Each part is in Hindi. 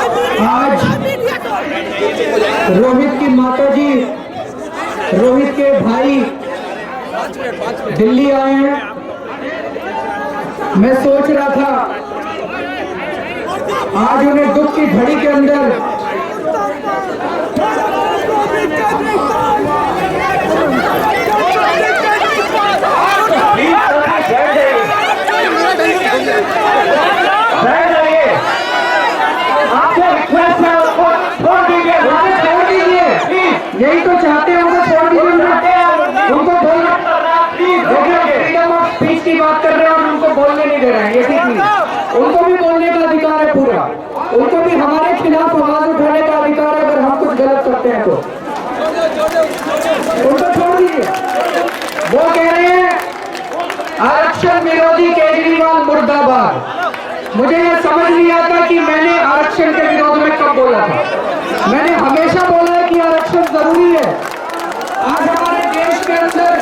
आज रोहित की माताजी, रोहित के भाई दिल्ली आए हैं। मैं सोच रहा था आज उन्हें दुख की घड़ी के अंदर यही तो चाहते हैं, उनको छोड़ दीजिए। उनको बोलना, फ्रीडम ऑफ स्पीच की बात कर रहे हैं और उनको बोलने नहीं दे रहे हैं। ये ठीक नहीं, उनको भी बोलने का अधिकार है पूरा, उनको भी हमारे खिलाफ आवाज उठाने का अधिकार है अगर हम कुछ गलत करते हैं तो। उनको छोड़ दीजिए। वो कह रहे हैं आरक्षण विरोधी केजरीवाल मुर्दाबाद। मुझे ये समझ नहीं आता कि मैंने आरक्षण के विरोध में कब बोला था। मैंने हमेशा बोला है कि आरक्षण जरूरी है। आज हमारे देश के अंदर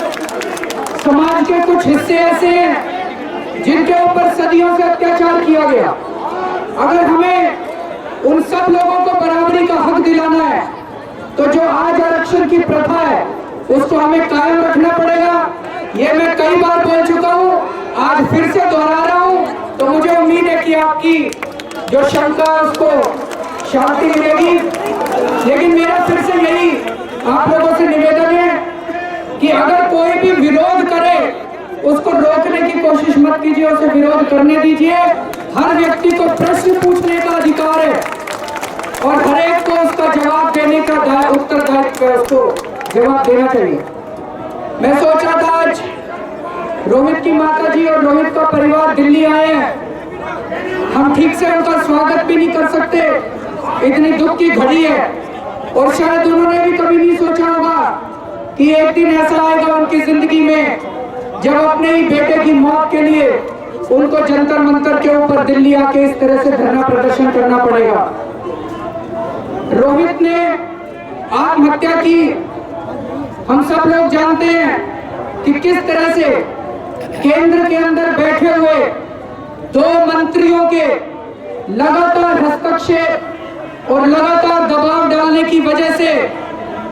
समाज के कुछ हिस्से ऐसे हैं जिनके ऊपर सदियों से अत्याचार किया गया। अगर हमें उन सब लोगों को बराबरी का हक दिलाना है तो जो आज आरक्षण की प्रथा है उसको हमें कायम रखना पड़ेगा। ये मैं कई बार बोल चुका हूँ, आज फिर से दोहरा रहा हूँ। तो मुझे उम्मीद है कि आपकी जो शंका है उसको शांति मिलेगी। लेकिन मेरा फिर से यही आप लोगों से निवेदन है कि अगर कोई भी विरोध करे उसको रोकने की कोशिश मत कीजिए, उसे विरोध करने दीजिए। हर व्यक्ति को प्रश्न पूछने का अधिकार है और हर एक को उसका जवाब देने का उत्तरदायित्व है, उसको जवाब देना चाहिए। मैं सोचा था आज रोहित की माताजी और रोहित का परिवार दिल्ली आए हैं, हम ठीक से उनका स्वागत भी नहीं कर सकते, इतनी दुख की घड़ी है। और शायद उन्होंने भी कभी नहीं सोचा होगा कि एक दिन ऐसा आएगा उनकी जिंदगी में जब अपने ही बेटे की मौत के लिए उनको जंतर मंतर के ऊपर दिल्ली आके इस तरह से धरना प्रदर्शन करना पड़ेगा। रोहित ने आत्महत्या की, हम सब लोग जानते हैं कि किस तरह से केंद्र के अंदर बैठे हुए दो मंत्रियों के लगातार हस्तक्षेप और लगातार दबाव डालने की वजह से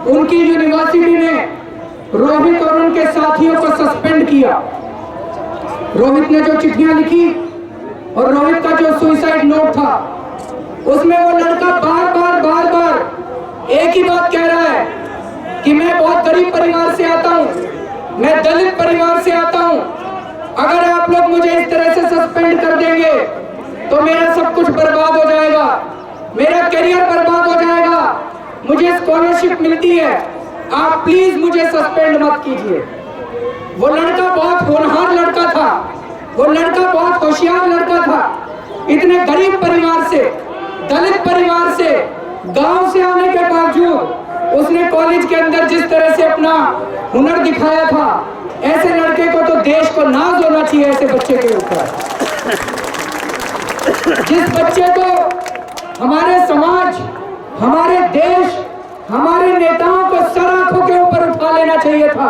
उनकी यूनिवर्सिटी ने रोहित और उनके साथियों को सस्पेंड किया। रोहित ने जो चिट्ठियां लिखी और रोहित का जो सुसाइड नोट था उसमें वो लड़का बार बार एक ही बात कह रहा है कि मैं बहुत गरीब परिवार से आता हूं, मैं दलित परिवार से आता हूं, अगर आप लोग मुझे इस तरह से सस्पेंड कर देंगे तो मेरा सब कुछ बर्बाद हो जाएगा, मेरा करियर बर्बाद हो जाएगा, मुझे स्कॉलरशिप मिलती है, आप प्लीज मुझे सस्पेंड मत कीजिए। वो लड़का बहुत होनहार लड़का था, वो लड़का बहुत होशियार लड़का था। इतने गरीब परिवार से, दलित परिवार से, गांव से आने के बावजूद उसने कॉलेज के अंदर जिस तरह से अपना हुनर दिखाया था, ऐसे लड़के को तो देश को नाज होना चाहिए ऐसे बच्चे के ऊपर। जिस बच्चे को हमारे समाज, हमारे देश, हमारे नेताओं को सर आंखों के ऊपर उठा लेना चाहिए था,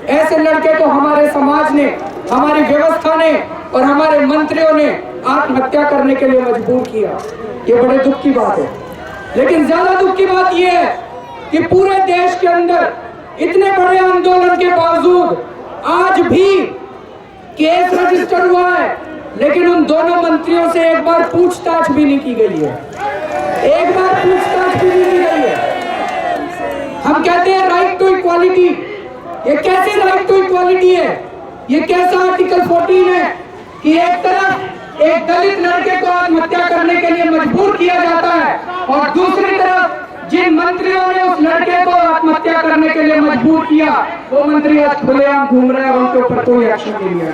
ऐसे लड़के को हमारे समाज ने, हमारी व्यवस्था ने और हमारे मंत्रियों ने आत्महत्या करने के लिए मजबूर किया। ये बड़े दुख की बात है। लेकिन ज्यादा दुख की बात यह है कि पूरे देश के अंदर इतने बड़े आंदोलन के बावजूद आज भी केस रजिस्टर हुआ है, लेकिन उन दोनों मंत्रियों से एक बार पूछताछ भी नहीं की गई है, एक बार पूछताछ भी नहीं की गई है। हम कहते हैं राइट टू इक्वालिटी, ये कैसी राइट टू इक्वालिटी है? ये कैसा आर्टिकल 14 है कि एक तरफ एक दलित लड़के को आत्महत्या करने के लिए मजबूर किया जाता है और दूसरी तरफ जिन मंत्रियों ने उस लड़के को आत्महत्या करने के लिए मजबूर किया वो मंत्री आज खुलेआम घूम रहे हैं और उनके ऊपर कोई एक्शन नहीं है।